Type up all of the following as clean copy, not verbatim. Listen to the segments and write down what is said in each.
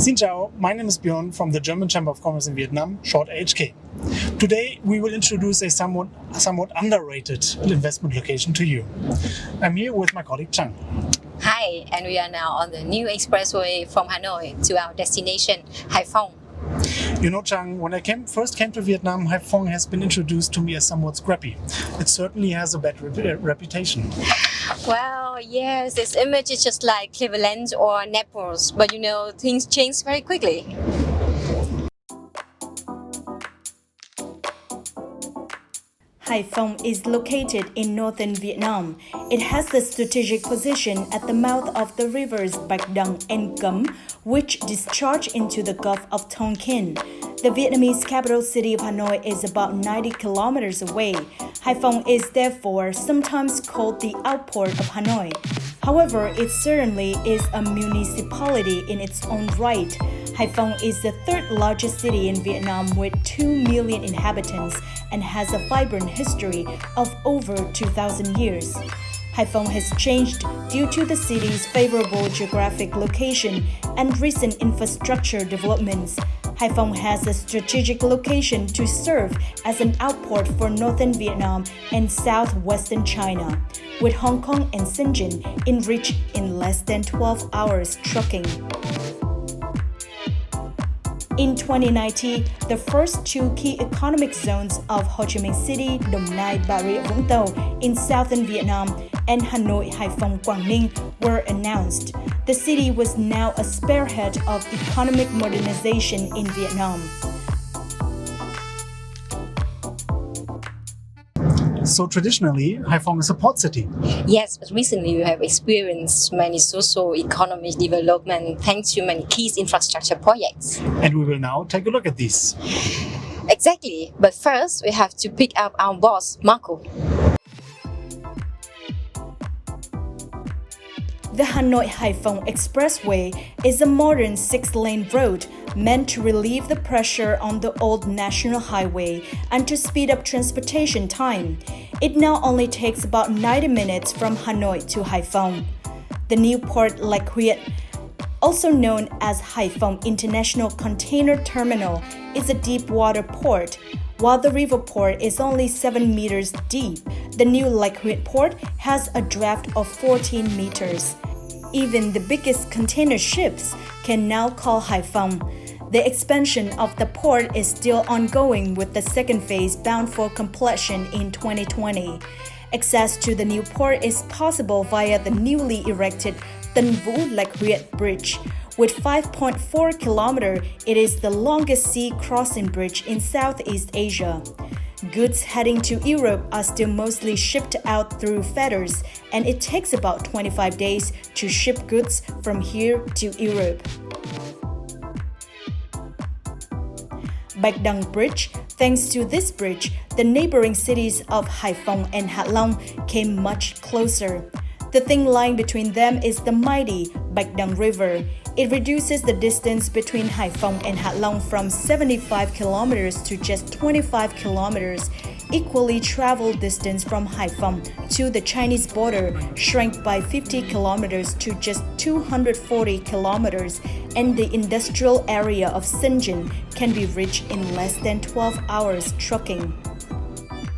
Xin chào, my name is Björn from the German Chamber of Commerce in Vietnam, short HK. Today we will introduce a somewhat underrated investment location to you. I'm here with my colleague Chang. Hi, and we are now on the new expressway from Hanoi to our destination, Haiphong. You know, Chang, when I first came to Vietnam, Haiphong has been introduced to me as somewhat scrappy. It certainly has a bad reputation. Well, yes, its image is just like Cleveland or Naples, but you know, things change very quickly. Haiphong is located in northern Vietnam. It has the strategic position at the mouth of the rivers Bạch Đằng and Cấm, which discharge into the Gulf of Tonkin. The Vietnamese capital city of Hanoi is about 90 kilometers away. Haiphong is therefore sometimes called the outport of Hanoi. However, it certainly is a municipality in its own right. Haiphong is the third largest city in Vietnam with 2 million inhabitants and has a vibrant history of over 2,000 years. Haiphong has changed due to the city's favorable geographic location and recent infrastructure developments. Haiphong has a strategic location to serve as an outport for northern Vietnam and southwestern China, with Hong Kong and Shenzhen in reach in less than 12 hours trucking. In 2019, the first two key economic zones of Ho Chi Minh City, Đồng Nai, Bà Rịa Vũng Tàu in southern Vietnam and Hanoi, Haiphong, Quảng Ninh were announced. The city was now a spearhead of economic modernization in Vietnam. So traditionally, Haiphong is a port city. Yes, but recently we have experienced many socio-economic development thanks to many key infrastructure projects. And we will now take a look at these. Exactly, but first we have to pick up our boss, Marco. The Hanoi-Haiphong Expressway is a modern 6-lane road meant to relieve the pressure on the old national highway and to speed up transportation time. It now only takes about 90 minutes from Hanoi to Haiphong. The new port Lạch Huyện, also known as Haiphong International Container Terminal, is a deep water port. While the river port is only 7 meters deep, the new Lạch Huyện port has a draft of 14 meters. Even the biggest container ships can now call Haiphong. The expansion of the port is still ongoing with the second phase bound for completion in 2020. Access to the new port is possible via the newly erected Tân Vũ Lạch Huyện Bridge. With 5.4 kilometers, it is the longest sea crossing bridge in Southeast Asia. Goods heading to Europe are still mostly shipped out through fetters, and it takes about 25 days to ship goods from here to Europe. Bạch Đằng Bridge. Thanks to this bridge, the neighboring cities of Haiphong and Hạ Long came much closer. The thin line between them is the mighty Bạch Đằng River. It reduces the distance between Haiphong and Hạ Long from 75 kilometers to just 25 kilometers. Equally traveled distance from Haiphong to the Chinese border shrank by 50 kilometers to just 240 kilometers, and the industrial area of Shenzhen can be reached in less than 12 hours trucking.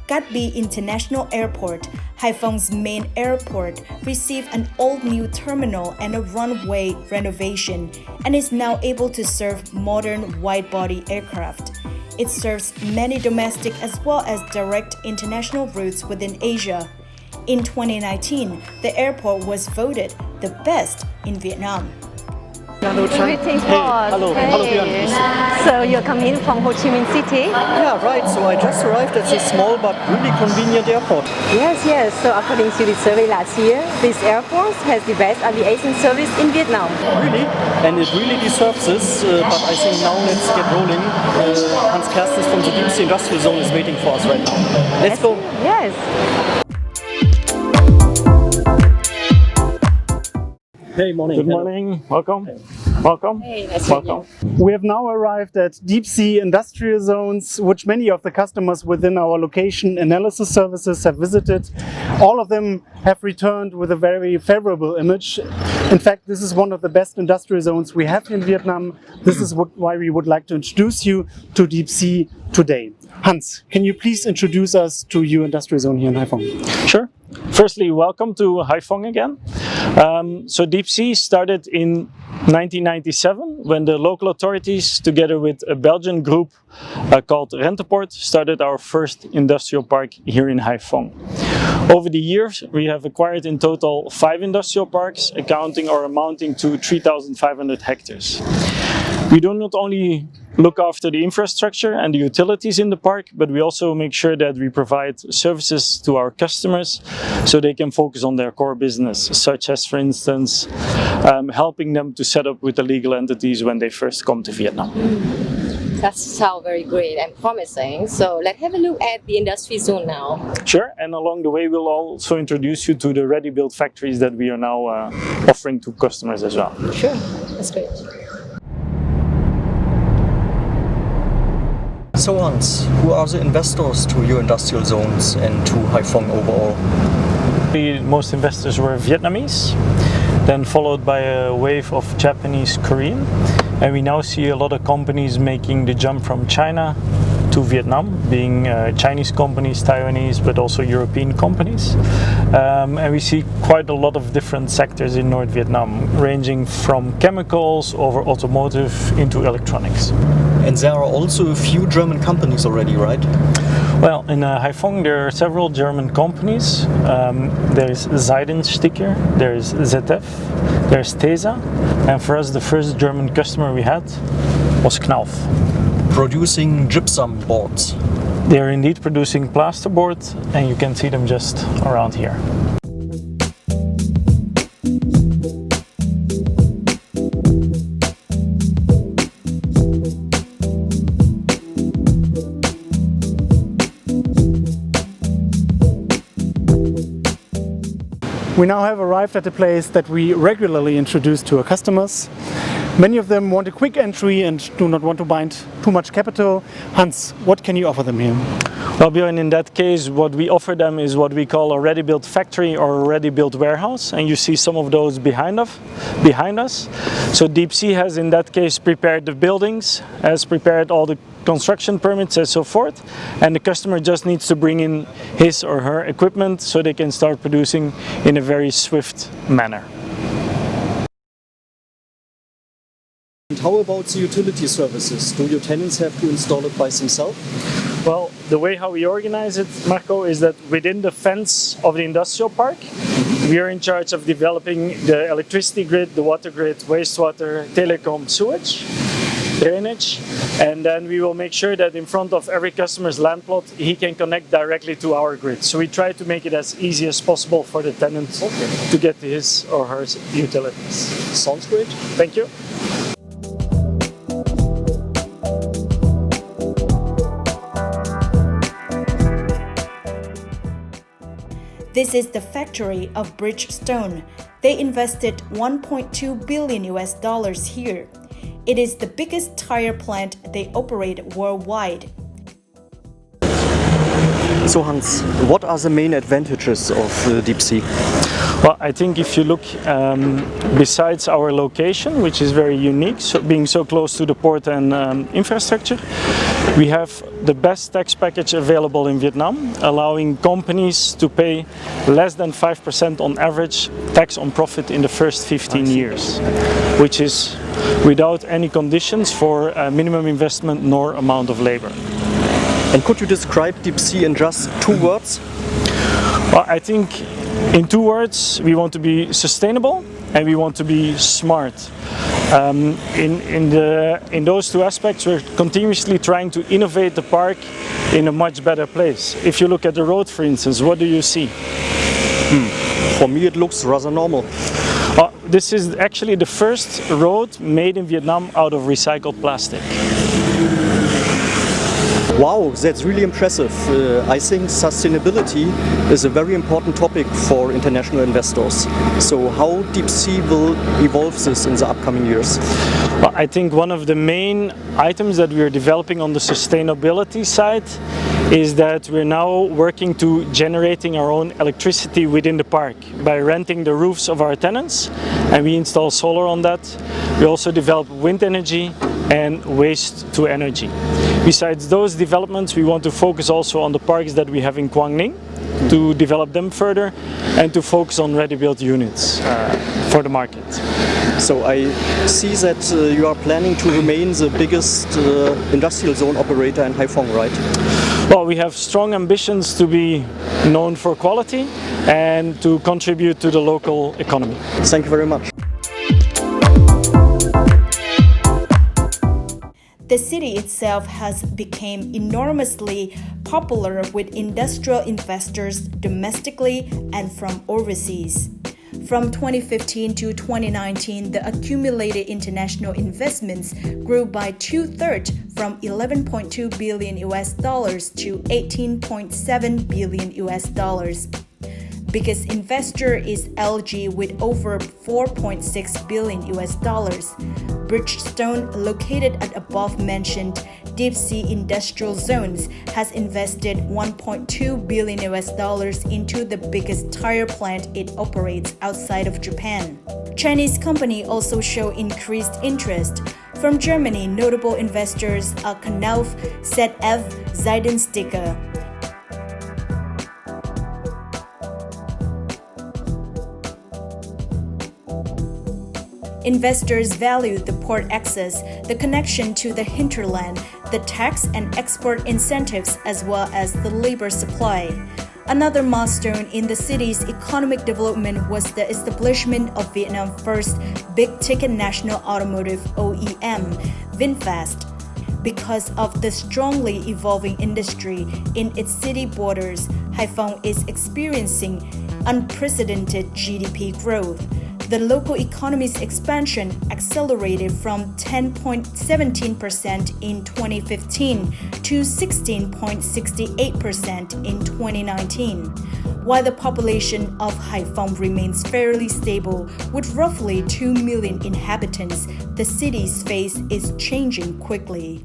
Cát Bi International Airport, Haiphong's main airport, received an all-new terminal and a runway renovation, and is now able to serve modern wide-body aircraft. It serves many domestic as well as direct international routes within Asia. In 2019, the airport was voted the best in Vietnam. Greetings, Hey, boss. hello, hello, Björn. So you're coming from Ho Chi Minh City? Yeah, right. So I just arrived at this small but really convenient airport. Yes. So according to the survey last year, this airport has the best aviation service in Vietnam. Really? And it really deserves this. But I think now let's get rolling. Hans Kerstens from the Deep Sea Industrial Zone is waiting for us right now. Let's go. Yes. Hey, morning. Good morning. Welcome. Welcome. Hey, nice to meet you. We have now arrived at deep sea industrial zones, which many of the customers within our location analysis services have visited. All of them have returned with a very favorable image. In fact, this is one of the best industrial zones we have in Vietnam. This is why we would like to introduce you to Deep Sea today. Hans, can you please introduce us to your industrial zone here in Haiphong? Sure. Firstly, welcome to Haiphong again. So Deep Sea started in 1997 when the local authorities, together with a Belgian group called Renteport, started our first industrial park here in Haiphong. Over the years, we have acquired in total 5 industrial parks, accounting or amounting to 3,500 hectares. We do not only look after the infrastructure and the utilities in the park, but we also make sure that we provide services to our customers so they can focus on their core business, such as, for instance, helping them to set up with the legal entities when they first come to Vietnam. That sounds very great and promising. So let's have a look at the industry zone now. Sure, and along the way we'll also introduce you to the ready-built factories that we are now offering to customers as well. Sure, that's great. So Hans, who are the investors to your industrial zones and to Haiphong overall? Most investors were Vietnamese, then followed by a wave of Japanese, Korean, and we now see a lot of companies making the jump from China to Vietnam, being Chinese companies, Taiwanese, but also European companies. And we see quite a lot of different sectors in North Vietnam, ranging from chemicals over automotive into electronics. And there are also a few German companies already, right? Well, in Haiphong there are several German companies. There is Seidensticker, there is ZF, there is Tesa, and for us the first German customer we had was Knauf. Producing gypsum boards. They are indeed producing plasterboard, and you can see them just around here. We now have arrived at a place that we regularly introduce to our customers. Many of them want a quick entry and do not want to bind too much capital. Hans, what can you offer them here? Well, Björn, in that case, what we offer them is what we call a ready-built factory or a ready-built warehouse, and you see some of those behind us. So Deep Sea has, in that case, prepared the buildings, has prepared all the construction permits and so forth, and the customer just needs to bring in his or her equipment so they can start producing in a very swift manner. And how about the utility services? Do your tenants have to install it by themselves? Well, the way how we organize it, Marco, is that within the fence of the industrial park, we are in charge of developing the electricity grid, the water grid, wastewater, telecom, sewage, drainage, and then we will make sure that in front of every customer's land plot, he can connect directly to our grid. So we try to make it as easy as possible for the tenant to get to his or her utilities. Sounds great. Thank you. This is the factory of Bridgestone. They invested $1.2 billion here. It is the biggest tire plant they operate worldwide. So Hans, what are the main advantages of Deep Sea? Well, I think if you look besides our location, which is very unique, so being so close to the port and infrastructure, we have the best tax package available in Vietnam, allowing companies to pay less than 5% on average tax on profit in the first 15 years, which is without any conditions for minimum investment nor amount of labor. And could you describe Deep Sea in just 2 words? Well, I think in 2 words, we want to be sustainable and we want to be smart. In those 2 aspects, we're continuously trying to innovate the park in a much better place. If you look at the road, for instance, what do you see? For me, it looks rather normal. This is actually the first road made in Vietnam out of recycled plastic. Wow, that's really impressive. I think sustainability is a very important topic for international investors. So how Deep Sea will evolve this in the upcoming years? Well, I think one of the main items that we are developing on the sustainability side is that we're now working to generating our own electricity within the park by renting the roofs of our tenants, and we install solar on that. We also develop wind energy and waste to energy. Besides those developments, we want to focus also on the parks that we have in Quang Ninh to develop them further and to focus on ready-built units for the market. So I see that you are planning to remain the biggest industrial zone operator in Haiphong, right? Well, we have strong ambitions to be known for quality and to contribute to the local economy. Thank you very much. The city itself has become enormously popular with industrial investors domestically and from overseas. From 2015 to 2019, the accumulated international investments grew by 2/3 from $11.2 billion to $18.7 billion. Biggest investor is LG with over $4.6 billion. Bridgestone, located at above-mentioned deep-sea industrial zones, has invested $1.2 billion into the biggest tire plant it operates outside of Japan. Chinese companies also show increased interest. From Germany, notable investors are Knauf, ZF, Zeidensticker. Investors value the port access, the connection to the hinterland, the tax and export incentives, as well as the labor supply. Another milestone in the city's economic development was the establishment of Vietnam's first big-ticket national automotive OEM, VinFast. Because of the strongly evolving industry in its city borders, Haiphong is experiencing unprecedented GDP growth. The local economy's expansion accelerated from 10.17% in 2015 to 16.68% in 2019. While the population of Haiphong remains fairly stable, with roughly 2 million inhabitants, the city's face is changing quickly.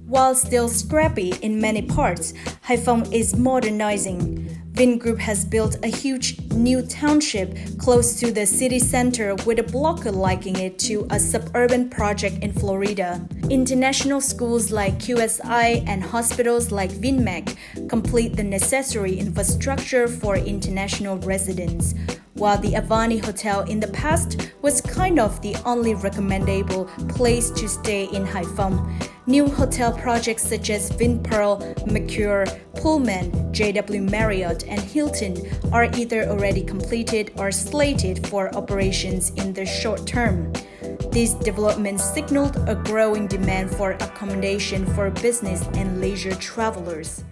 While still scrappy in many parts, Haiphong is modernizing. Vingroup has built a huge new township close to the city center with a blocker likening it to a suburban project in Florida. International schools like QSI and hospitals like Vinmec complete the necessary infrastructure for international residents. While the Avani Hotel in the past was kind of the only recommendable place to stay in Haiphong, new hotel projects such as Vinpearl, Mercure, Pullman, JW Marriott, and Hilton are either already completed or slated for operations in the short term. These developments signaled a growing demand for accommodation for business and leisure travelers.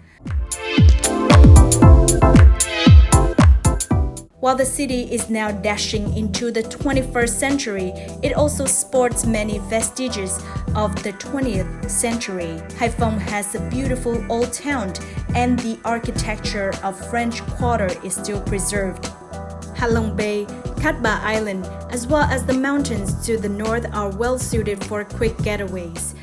While the city is now dashing into the 21st century, it also sports many vestiges of the 20th century. Haiphong has a beautiful old town, and the architecture of French Quarter is still preserved. Halong Bay, Cat Ba Island, as well as the mountains to the north are well suited for quick getaways.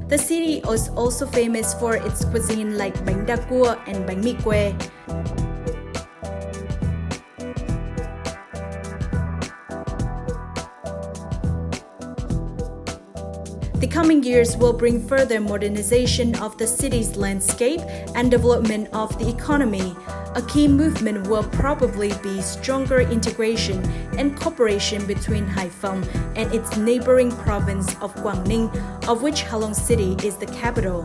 The city is also famous for its cuisine like bánh đa cua and bánh mì quê. The coming years will bring further modernization of the city's landscape and development of the economy. A key movement will probably be stronger integration and cooperation between Haiphong and its neighboring province of Quang Ninh, of which Halong City is the capital.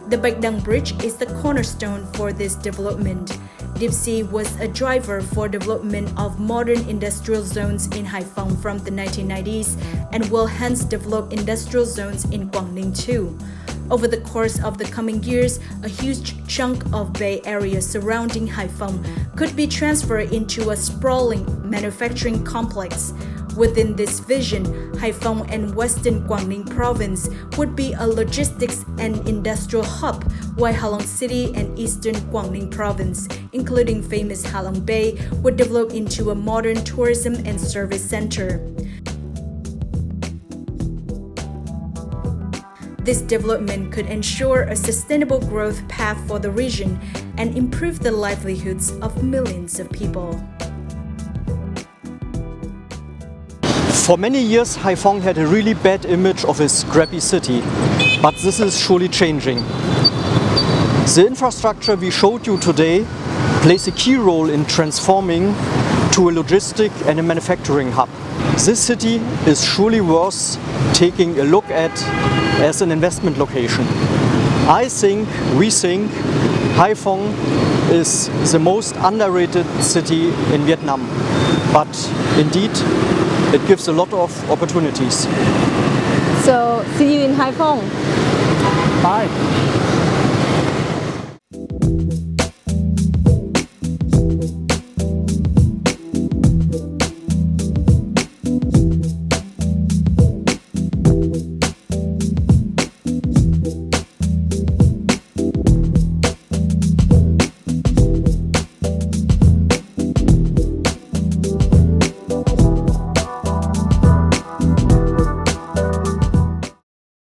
The Bạch Đằng Bridge is the cornerstone for this development. Deep Sea was a driver for development of modern industrial zones in Haiphong from the 1990s and will hence develop industrial zones in Guangning too. Over the course of the coming years, a huge chunk of Bay Area surrounding Haiphong could be transferred into a sprawling manufacturing complex. Within this vision, Haiphong and Western Guangning Province would be a logistics and industrial hub, while Halong City and Eastern Guangning Province, including famous Halong Bay, would develop into a modern tourism and service center. This development could ensure a sustainable growth path for the region and improve the livelihoods of millions of people. For many years, Haiphong had a really bad image of a scrappy city, but this is surely changing. The infrastructure we showed you today plays a key role in transforming to a logistic and a manufacturing hub. This city is surely worth taking a look at as an investment location. We think Haiphong is the most underrated city in Vietnam, but indeed it gives a lot of opportunities. So, see you in Haiphong. Bye.